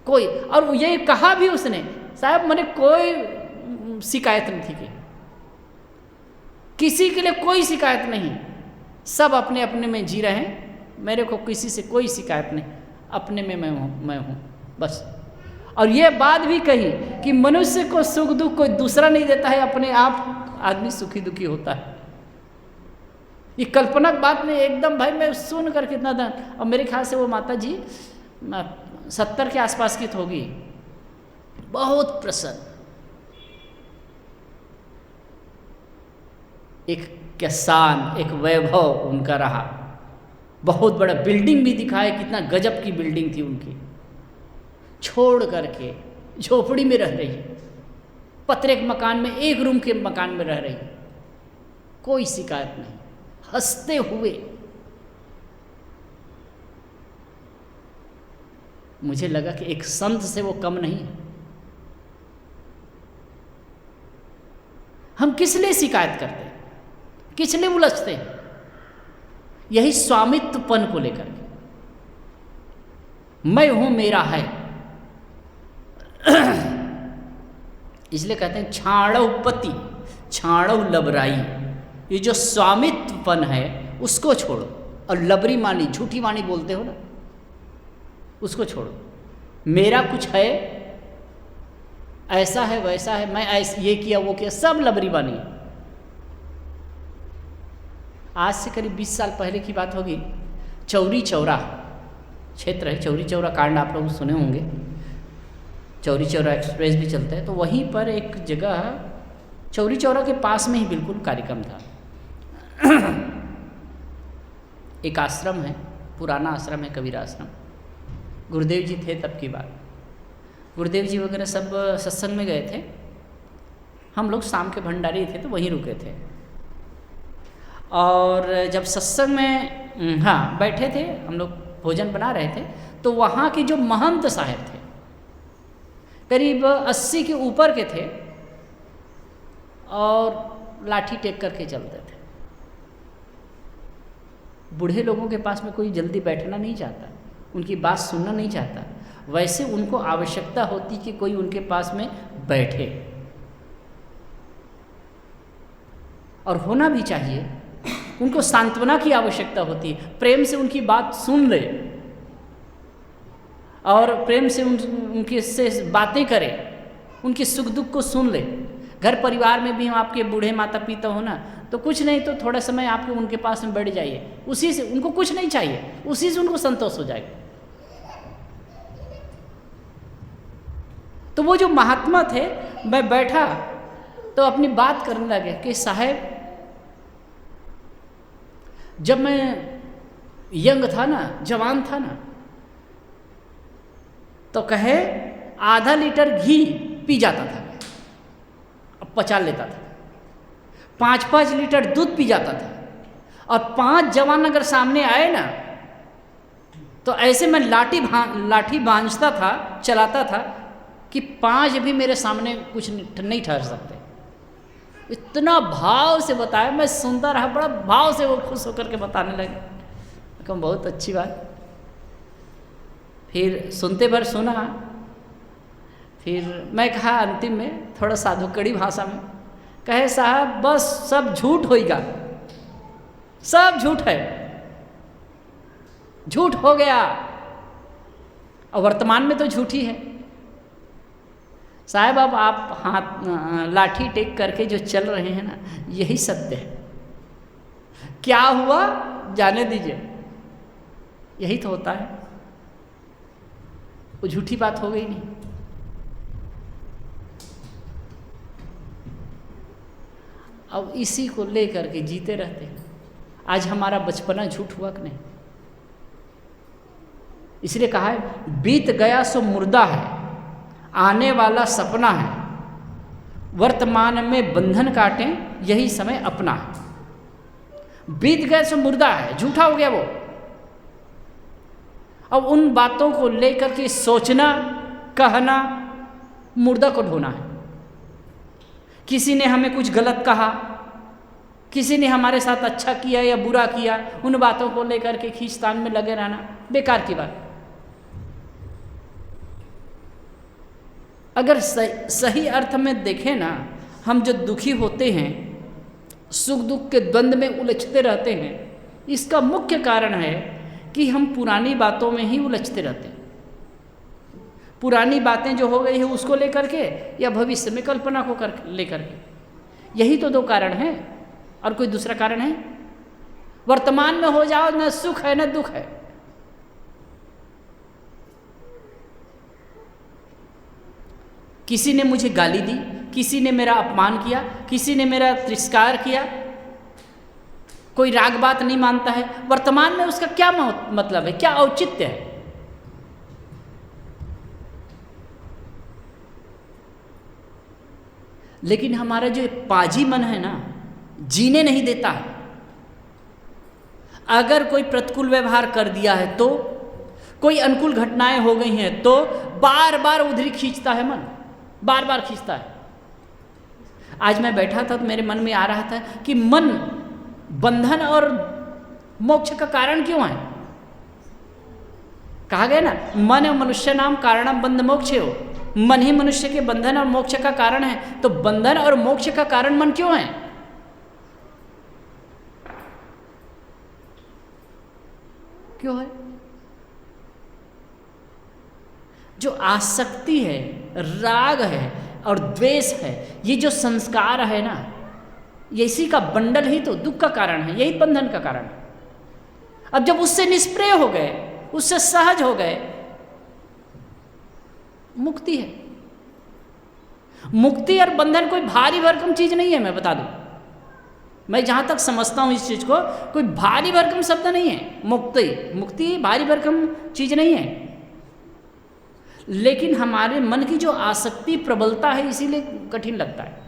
कोई, और ये कहा भी उसने, साहब मैंने कोई शिकायत नहीं थी की, किसी के लिए कोई शिकायत नहीं, सब अपने अपने में जी रहे हैं, मेरे को किसी से कोई शिकायत नहीं, अपने में मैं हूँ बस। और ये बात भी कही कि मनुष्य को सुख दुख कोई दूसरा नहीं देता है, अपने आप आदमी सुखी दुखी होता है। ये कल्पना बात में एकदम भाई मैं सुन कर कितना था। और मेरे ख्याल से वो माता जी 70 के आसपास की होगी, बहुत प्रसन्न, एक किसान, एक वैभव उनका रहा, बहुत बड़ा बिल्डिंग भी दिखाए, कितना गजब की बिल्डिंग थी उनकी, छोड़ करके झोपड़ी में रह रही, पतरे के मकान में, एक रूम के मकान में रह रही, कोई शिकायत नहीं, हंसते हुए। मुझे लगा कि एक संत से वो कम नहीं है। हम किस लिए शिकायत करते हैं, किस लिए उलझते हैं? यही स्वामित्वपन को लेकर के, मैं हूं मेरा है। इसलिए कहते हैं छाड़व पति छाड़व लबराई, ये जो स्वामित्वपन है उसको छोड़ो, और लबरी मानी, झूठी वाणी बोलते हो ना, उसको छोड़ो। मेरा कुछ है, ऐसा है वैसा है, मैं ऐसा ये किया वो किया, सब लबरी वाणी। आज से करीब 20 साल पहले की बात होगी, चौरी चौरा क्षेत्र है, चौरी चौरा कांड आप लोग सुने होंगे, चौरी चौरा एक्सप्रेस भी चलता है, तो वहीं पर एक जगह चौरी चौरा के पास में ही बिल्कुल कार्यक्रम था। एक आश्रम है, पुराना आश्रम है, कबीर आश्रम, गुरुदेव जी थे तब की बात। गुरुदेव जी वगैरह सब सत्संग में गए थे, हम लोग शाम के भंडारी थे तो वहीं रुके थे। और जब सत्संग में बैठे थे, हम लोग भोजन बना रहे थे, तो वहाँ के जो महंत साहब थे, करीब 80 के ऊपर के थे, और लाठी टेक करके चलते थे। बूढ़े लोगों के पास में कोई जल्दी बैठना नहीं चाहता, उनकी बात सुनना नहीं चाहता, वैसे उनको आवश्यकता होती कि कोई उनके पास में बैठे, और होना भी चाहिए। उनको सांत्वना की आवश्यकता होती है, प्रेम से उनकी बात सुन ले और प्रेम से उनके से बातें करे, उनके सुख दुख को सुन ले। घर परिवार में भी हम आपके बूढ़े माता पिता हो ना, तो कुछ नहीं तो थोड़ा समय आपके उनके पास में बैठ जाइए, उसी से उनको कुछ नहीं चाहिए, उसी से उनको संतोष हो जाएगा। तो वो जो महात्मा थे, मैं बैठा तो अपनी बात करने लगे कि साहब, जब मैं यंग था ना, जवान था ना, तो कहे आधा लीटर घी पी जाता था, अब पचा लेता था, 5-5 लीटर दूध पी जाता था, और 5 जवान अगर सामने आए ना, तो ऐसे मैं लाठी भांजता था, चलाता था कि 5 भी मेरे सामने कुछ नहीं ठहर सकते। इतना भाव से बताया, मैं सुनता रहा, बड़ा भाव से वो खुश होकर के बताने लगे। कम बहुत अच्छी बात। फिर सुनते भर सुना, फिर मैं कहा अंतिम में थोड़ा साधुकड़ी भाषा में, कहे साहब बस सब झूठ होएगा, सब झूठ है, झूठ हो गया, और वर्तमान में तो झूठ ही है साहब। अब आप हाथ लाठी टेक करके जो चल रहे हैं ना, यही सत्य है। क्या हुआ जाने दीजिए, यही तो होता है, वो झूठी बात हो गई नहीं। अब इसी को लेकर के जीते रहते हैं। आज हमारा बचपना झूठ हुआ कि नहीं? इसलिए कहा है बीत गया सो मुर्दा है, आने वाला सपना है, वर्तमान में बंधन काटें यही समय अपना है। बीत गया सो मुर्दा है, झूठा हो गया वो। अब उन बातों को लेकर के सोचना, कहना, मुर्दा को ढोना है। किसी ने हमें कुछ गलत कहा, किसी ने हमारे साथ अच्छा किया या बुरा किया, उन बातों को लेकर के खींचतान में लगे रहना बेकार की बात। अगर सही अर्थ में देखें ना, हम जो दुखी होते हैं, सुख दुख के द्वंद्व में उलझते रहते हैं, इसका मुख्य कारण है कि हम पुरानी बातों में ही उलझते रहते हैं। पुरानी बातें जो हो गई है उसको लेकर के, या भविष्य में कल्पना को लेकर के, यही तो दो कारण हैं, और कोई दूसरा कारण है? वर्तमान में हो जाओ, न सुख है न दुख है। किसी ने मुझे गाली दी, किसी ने मेरा अपमान किया, किसी ने मेरा तिरस्कार किया, कोई राग बात नहीं मानता है। वर्तमान में उसका क्या मतलब है, क्या औचित्य है? लेकिन हमारा जो पाजी मन है ना, जीने नहीं देता है। अगर कोई प्रतिकूल व्यवहार कर दिया है तो, कोई अनुकूल घटनाएं हो गई हैं तो बार बार उधरी खींचता है मन, बार बार खींचता है। आज मैं बैठा था तो मेरे मन में आ रहा था कि मन बंधन और मोक्ष का कारण क्यों है? कहा गया ना, मन और मनुष्य नाम कारणम बंध मोक्ष हो। मन ही मनुष्य के बंधन और मोक्ष का कारण है, तो बंधन और मोक्ष का कारण मन क्यों है? क्यों है? जो आसक्ति है, राग है और द्वेष है, ये जो संस्कार है ना, ये इसी का बंडल ही तो दुख का कारण है, यही बंधन का कारण है। अब जब उससे निष्प्रिय हो गए, उससे सहज हो गए, मुक्ति है। मुक्ति और बंधन कोई भारी भरकम चीज नहीं है, मैं बता दूं। मैं जहां तक समझता हूं इस चीज को, कोई भारी भरकम शब्द नहीं है। मुक्ति भारी भरकम चीज नहीं है, लेकिन हमारे मन की जो आसक्ति प्रबलता है, इसीलिए कठिन लगता है।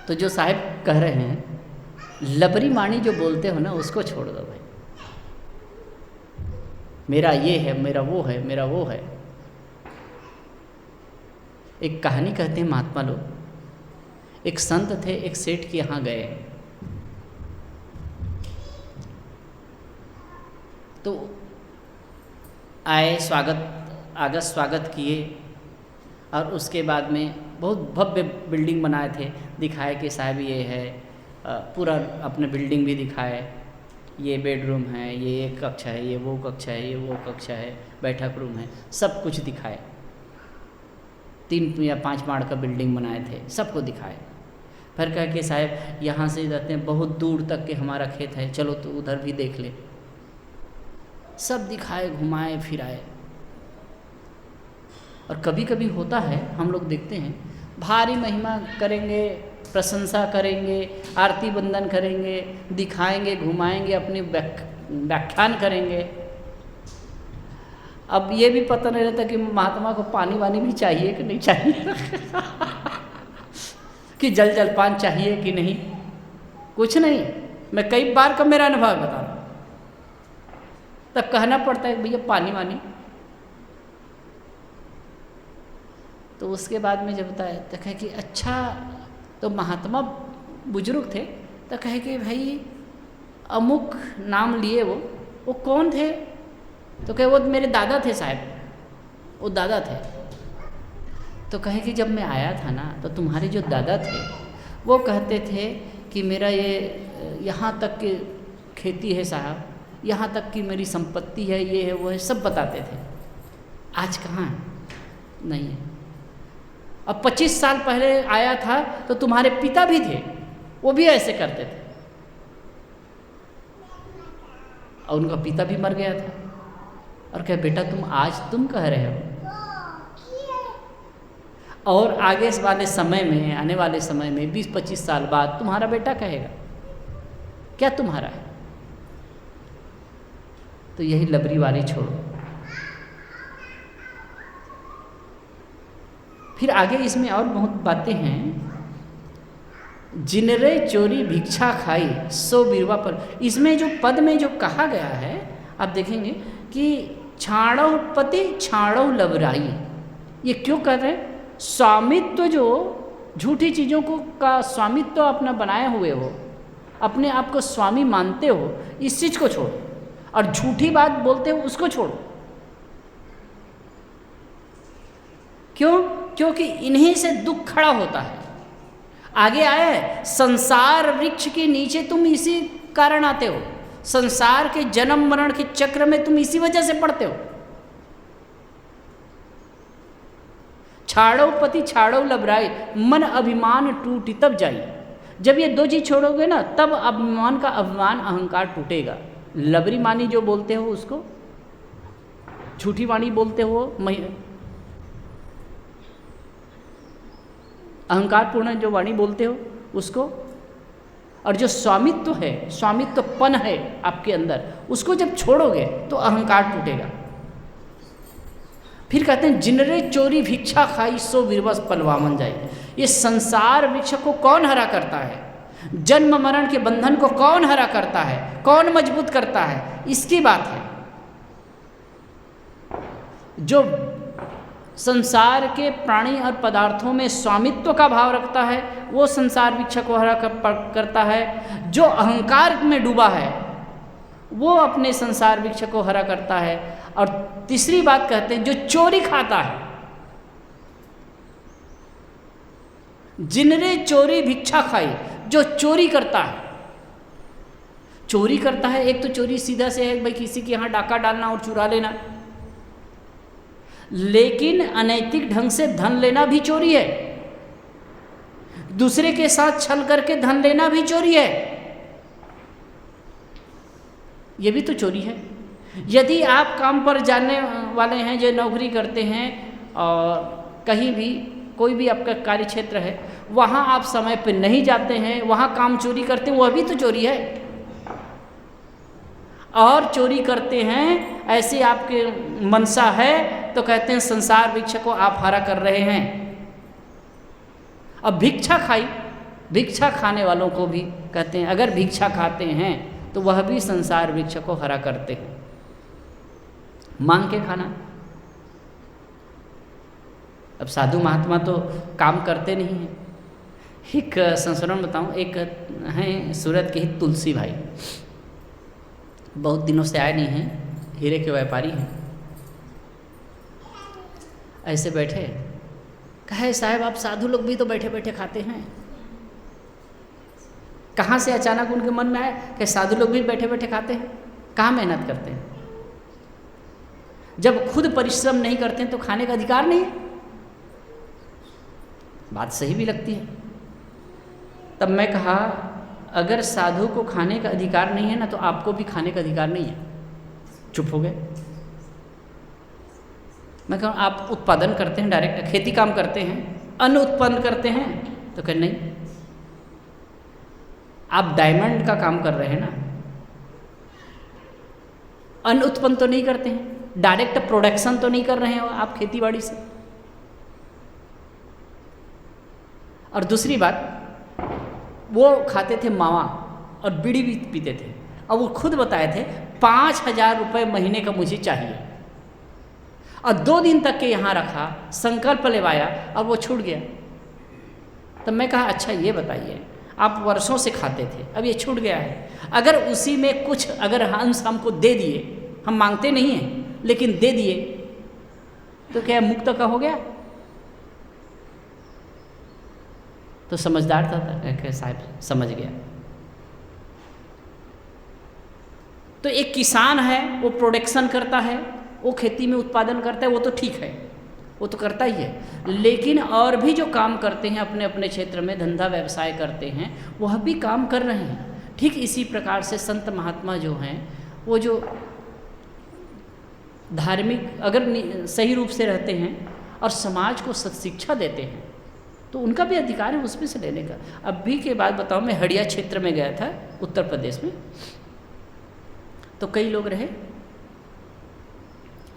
तो जो साहब कह रहे हैं, लबरी माणी जो बोलते हो ना, उसको छोड़ दो भाई। मेरा ये है, मेरा वो है, मेरा वो है। एक कहानी कहते हैं महात्मा लोग। एक संत थे, एक सेठ के यहाँ गए, तो आए, स्वागत किए, और उसके बाद में बहुत भव्य बिल्डिंग बनाए थे। दिखाए कि साहब ये है, पूरा अपने बिल्डिंग भी दिखाए, ये बेडरूम है, ये एक कक्ष है, ये वो कक्ष है, ये वो कक्ष है, बैठक रूम है, सब कुछ दिखाए। 3 या 5 माड़ का बिल्डिंग बनाए थे, सबको दिखाए। फिर कह के साहब यहाँ से जाते हैं, बहुत दूर तक के हमारा खेत है, चलो तो उधर भी देख ले। सब दिखाए, घुमाए फिराए। और कभी कभी होता है, हम लोग देखते हैं, भारी महिमा करेंगे, प्रशंसा करेंगे, आरती बंदन करेंगे, दिखाएंगे, घुमाएंगे, अपनी व्याख्यान करेंगे। अब ये भी पता नहीं रहता कि महात्मा को पानी वानी भी चाहिए कि नहीं चाहिए कि जल जलपान चाहिए कि नहीं, कुछ नहीं। मैं कई बार का मेरा अनुभव बता रहा हूँ, तब कहना पड़ता है भैया पानी वानी। तो उसके बाद में जब बताया तो कहे कि अच्छा, तो महात्मा बुजुर्ग थे, तो कहे कि भाई अमुक नाम लिए, वो कौन थे? तो कहे वो मेरे दादा थे साहब, वो दादा थे। तो कहे कि जब मैं आया था ना, तो तुम्हारे जो दादा थे वो कहते थे कि मेरा ये यहाँ तक की खेती है साहब, यहाँ तक की मेरी संपत्ति है, ये है वो है, सब बताते थे। आज कहाँ है? नहीं है। अब 25 साल पहले आया था तो तुम्हारे पिता भी थे, वो भी ऐसे करते थे, और उनका पिता भी मर गया था। और कहे बेटा तुम कह रहे हो, और आगे वाले समय में, आने वाले समय में 20-25 साल बाद तुम्हारा बेटा कहेगा, क्या तुम्हारा है? तो यही लबरी वाली छोड़ो। फिर आगे इसमें और बहुत बातें हैं। जिनरे चोरी भिक्षा खाई सो बिरवा पर, इसमें जो पद में जो कहा गया है, आप देखेंगे कि छाड़व पति छाड़व लबराई। ये क्यों कर रहे हैं? स्वामित्व जो झूठी चीज़ों को का स्वामित्व तो अपना बनाए हुए हो, अपने आप को स्वामी मानते हो, इस चीज़ को छोड़ो, और झूठी बात बोलते हो उसको छोड़ो। क्यों? क्योंकि इन्हीं से दुख खड़ा होता है। आगे आया है, संसार वृक्ष के नीचे तुम इसी कारण आते हो, संसार के जन्म मरण के चक्र में तुम इसी वजह से पड़ते हो। छाड़ो पति छाड़ो लबराई, मन अभिमान टूटी तब जाई। जब ये दो चीज छोड़ोगे ना, तब अभिमान का अभिमान अहंकार टूटेगा। लबरी मानी जो बोलते हो उसको, झूठी वाणी बोलते हो, अहंकार पूर्ण जो वाणी बोलते हो उसको, और जो स्वामित्व है, स्वामित्वपन है आपके अंदर, उसको जब छोड़ोगे तो अहंकार टूटेगा। फिर कहते हैं जिनरे चोरी भिक्षा खाई सो विरवस पलवामन जाए। ये संसार वृक्ष को कौन हरा करता है? जन्म मरण के बंधन को कौन हरा करता है? कौन मजबूत करता है? इसकी बात है। जो संसार के प्राणी और पदार्थों में स्वामित्व का भाव रखता है वो संसार वृक्ष को हरा करता है। जो अहंकार में डूबा है वो अपने संसार वृक्ष को हरा करता है। और तीसरी बात कहते हैं जो चोरी खाता है, जिनरे चोरी भिक्षा खाई, जो चोरी करता है। चोरी करता है, एक तो चोरी सीधा से है भाई किसी के यहाँ डाका डालना और चुरा लेना, लेकिन अनैतिक ढंग से धन लेना भी चोरी है। दूसरे के साथ छल करके धन लेना भी चोरी है, ये भी तो चोरी है। यदि आप काम पर जाने वाले हैं, जो नौकरी करते हैं और कहीं भी कोई भी आपका कार्य क्षेत्र है, वहाँ आप समय पर नहीं जाते हैं, वहाँ काम चोरी करते हैं, वह भी तो चोरी है। और चोरी करते हैं, ऐसी आपके मनसा है तो कहते हैं संसार वृक्ष को आप हरा कर रहे हैं। अब भिक्षा खाई, भिक्षा खाने वालों को भी कहते हैं अगर भिक्षा खाते हैं तो वह भी संसार वृक्ष को हरा करते हैं। मांग के खाना, अब साधु महात्मा तो काम करते नहीं हैं। एक संस्मरण बताऊं, एक हैं सूरत के ही तुलसी भाई, बहुत दिनों से आए नहीं हैं, हीरे के व्यापारी हैं। ऐसे बैठे, कहे साहब आप साधु लोग भी तो बैठे बैठे खाते हैं। कहाँ से अचानक उनके मन में आया कि साधु लोग भी बैठे बैठे खाते हैं, कहाँ मेहनत करते हैं? जब खुद परिश्रम नहीं करते हैं तो खाने का अधिकार नहीं है। बात सही भी लगती है। तब मैं कहा अगर साधु को खाने का अधिकार नहीं है ना, तो आपको भी खाने का अधिकार नहीं है। चुप हो गए। मैं कहा आप उत्पादन करते हैं, डायरेक्ट खेती काम करते हैं, अन्न उत्पन्न करते हैं? तो कह नहीं, आप डायमंड का काम कर रहे हैं ना, अन्न उत्पन्न तो नहीं करते हैं, डायरेक्ट प्रोडक्शन तो नहीं कर रहे हैं आप खेती बाड़ी से। और दूसरी बात, वो खाते थे मावा और बीड़ी भी पीते थे, और वो खुद बताए थे 5,000 रुपये महीने का मुझे चाहिए, और 2 दिन तक के यहाँ रखा, संकल्प लेवाया और वो छूट गया। तब मैं कहा अच्छा ये बताइए, आप वर्षों से खाते थे, अब ये छूट गया है, अगर उसी में कुछ अगर अंश हमको दे दिए, हम मांगते नहीं हैं लेकिन दे दिए, तो क्या मुक्त का हो गया? तो समझदार था साहब, समझ गया। तो एक किसान है, वो प्रोडक्शन करता है, वो खेती में उत्पादन करता है, वो तो ठीक है, वो तो करता ही है। लेकिन और भी जो काम करते हैं अपने अपने क्षेत्र में, धंधा व्यवसाय करते हैं, वह भी काम कर रहे हैं। ठीक इसी प्रकार से संत महात्मा जो हैं, वो जो धार्मिक अगर सही रूप से रहते हैं और समाज को सत्शिक्षा देते हैं, तो उनका भी अधिकार है उसमें से लेने का। अभी के बाद बताओ, मैं हड़िया क्षेत्र में गया था उत्तर प्रदेश में, तो कई लोग रहे,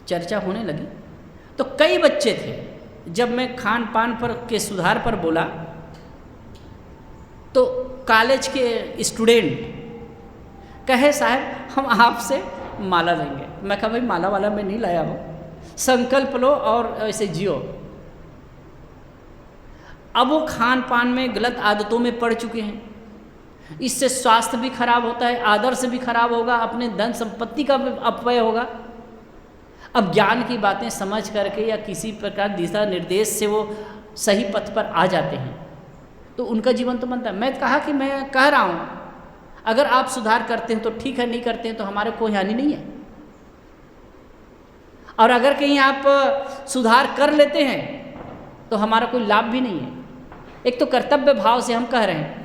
चर्चा होने लगी, तो कई बच्चे थे। जब मैं खान पान पर के सुधार पर बोला, तो कॉलेज के स्टूडेंट कहे साहब हम आपसे माला लेंगे। मैं कहा भाई माला वाला मैं नहीं लाया हूँ, संकल्प लो और ऐसे जियो। अब वो खान पान में गलत आदतों में पड़ चुके हैं, इससे स्वास्थ्य भी खराब होता है, आदर्श भी खराब होगा, अपने धन संपत्ति का भी अपव्यय होगा। अब ज्ञान की बातें समझ करके या किसी प्रकार दिशा निर्देश से वो सही पथ पर आ जाते हैं तो उनका जीवन तो बनता है। मैं कहा कि मैं कह रहा हूँ अगर आप सुधार करते हैं तो ठीक है, नहीं करते हैं तो हमारे कोई हानि नहीं है। और अगर कहीं आप सुधार कर लेते हैं तो हमारा कोई लाभ भी नहीं है। एक तो कर्तव्य भाव से हम कह रहे हैं।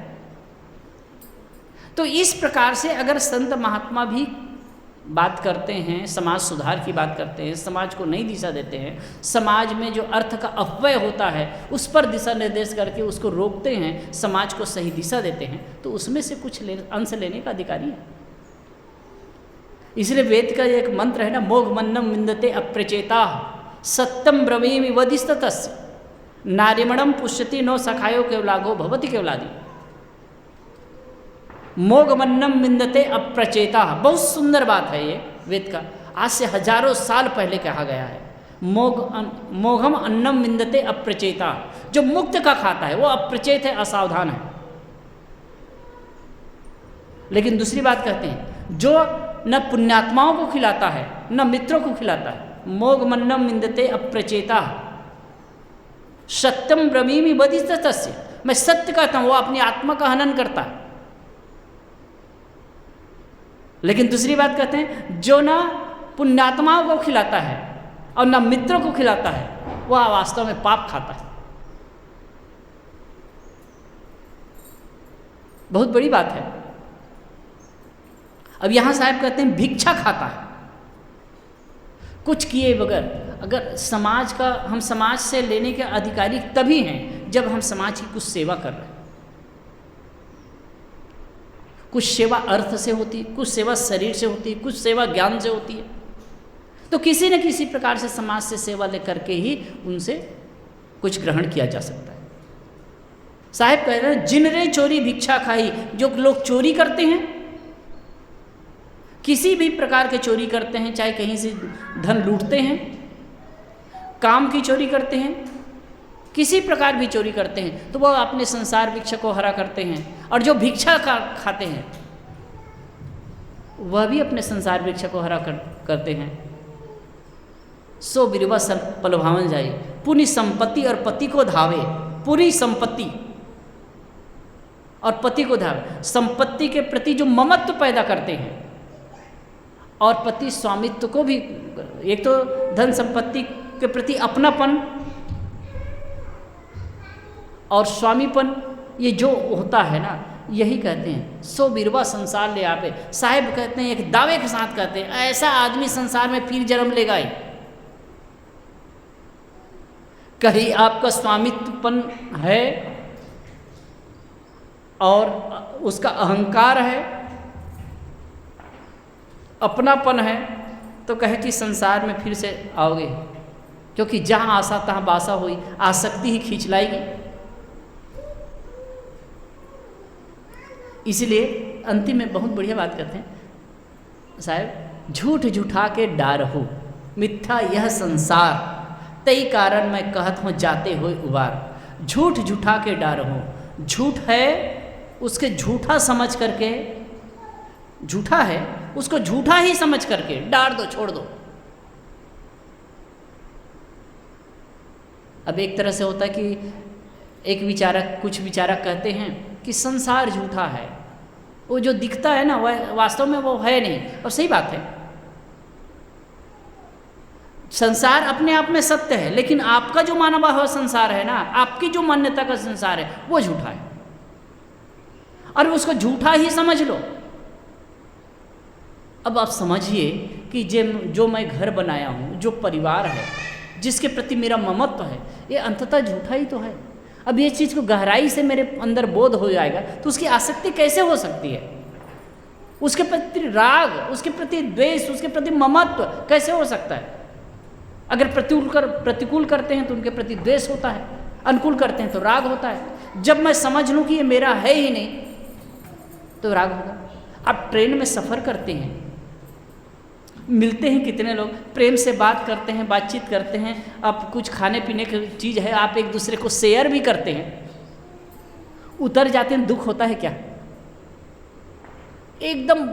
तो इस प्रकार से अगर संत महात्मा भी बात करते हैं, समाज सुधार की बात करते हैं, समाज को नई दिशा देते हैं, समाज में जो अर्थ का अपव्यय होता है उस पर दिशा निर्देश करके उसको रोकते हैं, समाज को सही दिशा देते हैं, तो उसमें से कुछ अंश लेने का अधिकारी है। इसलिए वेद का एक मंत्र है ना, मोघ मन्नम विंदते अप्रचेता सत्यम ब्रवीमि वदिस्ततस्य नारिमणम पुष्यति नो सखायो केवलागो भवति केवलादि। मोघमन्नम विंदते अप्रचेता, बहुत सुंदर बात है ये वेद का, आज से हजारों साल पहले कहा गया है। मोघम अन्नम विंदते अप्रचेता, जो मुक्त का खाता है वो अप्रचेत है, असावधान है। लेकिन दूसरी बात कहते हैं, जो न पुण्यात्माओं को खिलाता है न मित्रों को खिलाता है, मोघमन्नम विंदते अप्रचेता सत्यम ब्रवीमि वदिस्ततस्य, मैं सत्य कहता हूं, वो अपनी आत्मा का हनन करता है। लेकिन दूसरी बात कहते हैं, जो ना पुण्यात्माओं को खिलाता है और ना मित्रों को खिलाता है, वह वास्तव में पाप खाता है। बहुत बड़ी बात है। अब यहां साहब कहते हैं भिक्षा खाता है, कुछ किए बगैर। अगर समाज का, हम समाज से लेने के अधिकारी तभी हैं जब हम समाज की कुछ सेवा कर रहे हैं। कुछ सेवा अर्थ से होती है, कुछ सेवा शरीर से होती है, कुछ सेवा ज्ञान से होती है। तो किसी न किसी प्रकार से समाज से सेवा लेकर के ही उनसे कुछ ग्रहण किया जा सकता है। साहब कह रहे हैं, जिनरे चोरी भिक्षा खाई, जो लोग चोरी करते हैं, किसी भी प्रकार के चोरी करते हैं, चाहे कहीं से धन लूटते हैं, काम की चोरी करते हैं, किसी प्रकार भी चोरी करते हैं, तो वह अपने संसार भिक्षा को हरा करते हैं। और जो भिक्षा खाते हैं वह भी अपने संसार भिक्षा को हरा करते हैं। सो बिरवा पलभावन जाए, पूरी संपत्ति और पति को धावे, पूरी संपत्ति और पति को धावे। संपत्ति के प्रति जो ममत्व पैदा करते हैं और पति स्वामित्व को भी, एक तो धन संपत्ति के प्रति अपनापन और स्वामीपन, ये जो होता है ना, यही कहते हैं सो बिरवा संसार ले आवे। साहिब कहते हैं, एक दावे के साथ कहते हैं, ऐसा आदमी संसार में फिर जन्म लेगा ही। कहीं आपका स्वामित्वपन है और उसका अहंकार है, अपनापन है, तो कहे कि संसार में फिर से आओगे, क्योंकि जहाँ आशा तहाँ बासा हुई, आसक्ति ही खींच लाएगी। इसलिए अंतिम में बहुत बढ़िया बात करते हैं साहब, झूठ झूठा के डारहु मिथ्या यह संसार, तई कारण मैं कहत हूँ जाते हुए उबार। झूठ झूठा के डारहु, झूठ है उसके झूठा समझ करके, झूठा है उसको झूठा ही समझ करके डार दो, छोड़ दो। अब एक तरह से होता है कि एक विचारक, कुछ विचारक कहते हैं कि संसार झूठा है, वो जो दिखता है ना वह वास्तव में वो है नहीं। और सही बात है, संसार अपने आप में सत्य है, लेकिन आपका जो माना हुआ संसार है ना, आपकी जो मान्यता का संसार है वो झूठा है, और उसको झूठा ही समझ लो। अब आप समझिए कि जो मैं घर बनाया हूँ, जो परिवार है, जिसके प्रति मेरा ममत्व है, ये अंततः झूठा ही तो है। अब ये चीज़ को गहराई से मेरे अंदर बोध हो जाएगा तो उसकी आसक्ति कैसे हो सकती है? उसके प्रति राग, उसके प्रति द्वेष, उसके प्रति ममत्व कैसे हो सकता है? अगर प्रतिकूल करते हैं तो उनके प्रति द्वेष होता है, अनुकूल करते हैं तो राग होता है। जब मैं समझ लूँ कि ये मेरा है ही नहीं तो राग होगा। आप ट्रेन में सफ़र करते हैं, मिलते हैं कितने लोग, प्रेम से बात करते हैं, बातचीत करते हैं, आप कुछ खाने पीने की चीज़ है, आप एक दूसरे को शेयर भी करते हैं, उतर जाते हैं दुख होता है क्या? एकदम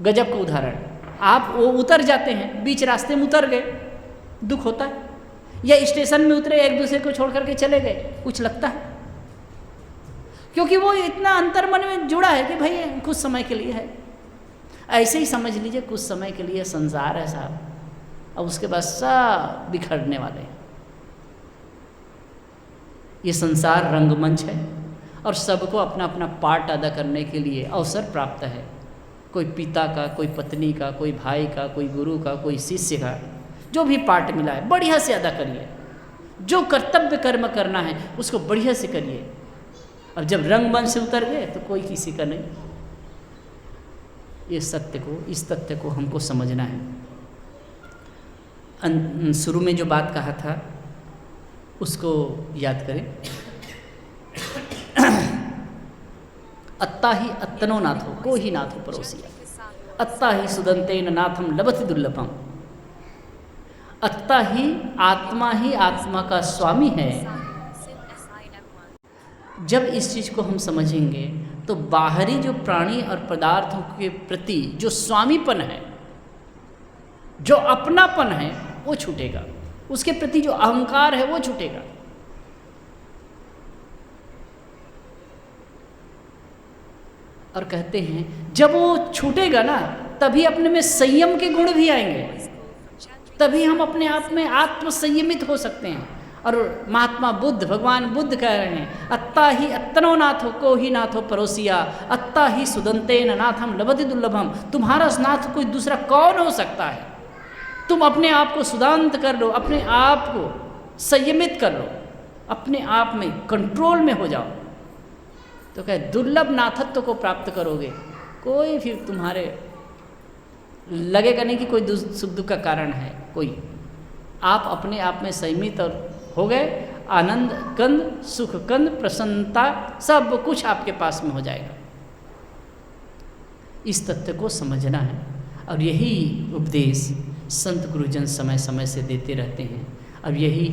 गजब का उदाहरण, आप वो उतर जाते हैं, बीच रास्ते में उतर गए, दुख होता है? या स्टेशन में उतरे, एक दूसरे को छोड़ करके चले गए, कुछ लगता है? क्योंकि वो इतना अंतर मन में जुड़ा है कि भाई कुछ समय के लिए है। ऐसे ही समझ लीजिए कुछ समय के लिए संसार है साहब, अब उसके बाद सब बिखरने वाले हैं। ये संसार रंगमंच है और सबको अपना अपना पार्ट अदा करने के लिए अवसर प्राप्त है। कोई पिता का, कोई पत्नी का, कोई भाई का, कोई गुरु का, कोई शिष्य का, जो भी पार्ट मिला है बढ़िया से अदा करिए। जो कर्तव्य कर्म करना है उसको बढ़िया से करिए। अब जब रंगमंच से उतर गए तो कोई किसी का नहीं। ये सत्य को, इस तथ्य को हमको समझना है। शुरू में जो बात कहा था उसको याद करें। अत्ता ही अत्तनो नाथो को ही नाथो परोसिया, अत्ता ही सुदंतेन नाथम लभति दुर्लभम। अत्ता ही आत्मा का स्वामी है। जब इस चीज़ को हम समझेंगे तो बाहरी जो प्राणी और पदार्थों के प्रति जो स्वामीपन है, जो अपनापन है, वो छूटेगा। उसके प्रति जो अहंकार है वो छूटेगा। और कहते हैं जब वो छूटेगा ना, तभी अपने में संयम के गुण भी आएंगे, तभी हम अपने आप में आत्म संयमित हो सकते हैं। और महात्मा बुद्ध, भगवान बुद्ध कह रहे हैं, अत्ता ही अत्तनो नाथो को ही नाथो परोसिया, अत्ता ही सुदंतेन नाथम लभति दुर्लभम। तुम्हारा नाथ कोई दूसरा कौन हो सकता है? तुम अपने आप को सुदांत कर लो, अपने आप को संयमित कर लो, अपने आप में कंट्रोल में हो जाओ, तो कहे दुर्लभ नाथत्व को प्राप्त करोगे। कोई फिर तुम्हारे लगेगा नहीं कि कोई सुख दुख का कारण है कोई। आप अपने आप में संयमित और हो गए, आनंद कंद, सुख कंद, प्रसन्नता, सब कुछ आपके पास में हो जाएगा। इस तथ्य को समझना है और यही उपदेश संत गुरुजन समय समय से देते रहते हैं। अब यही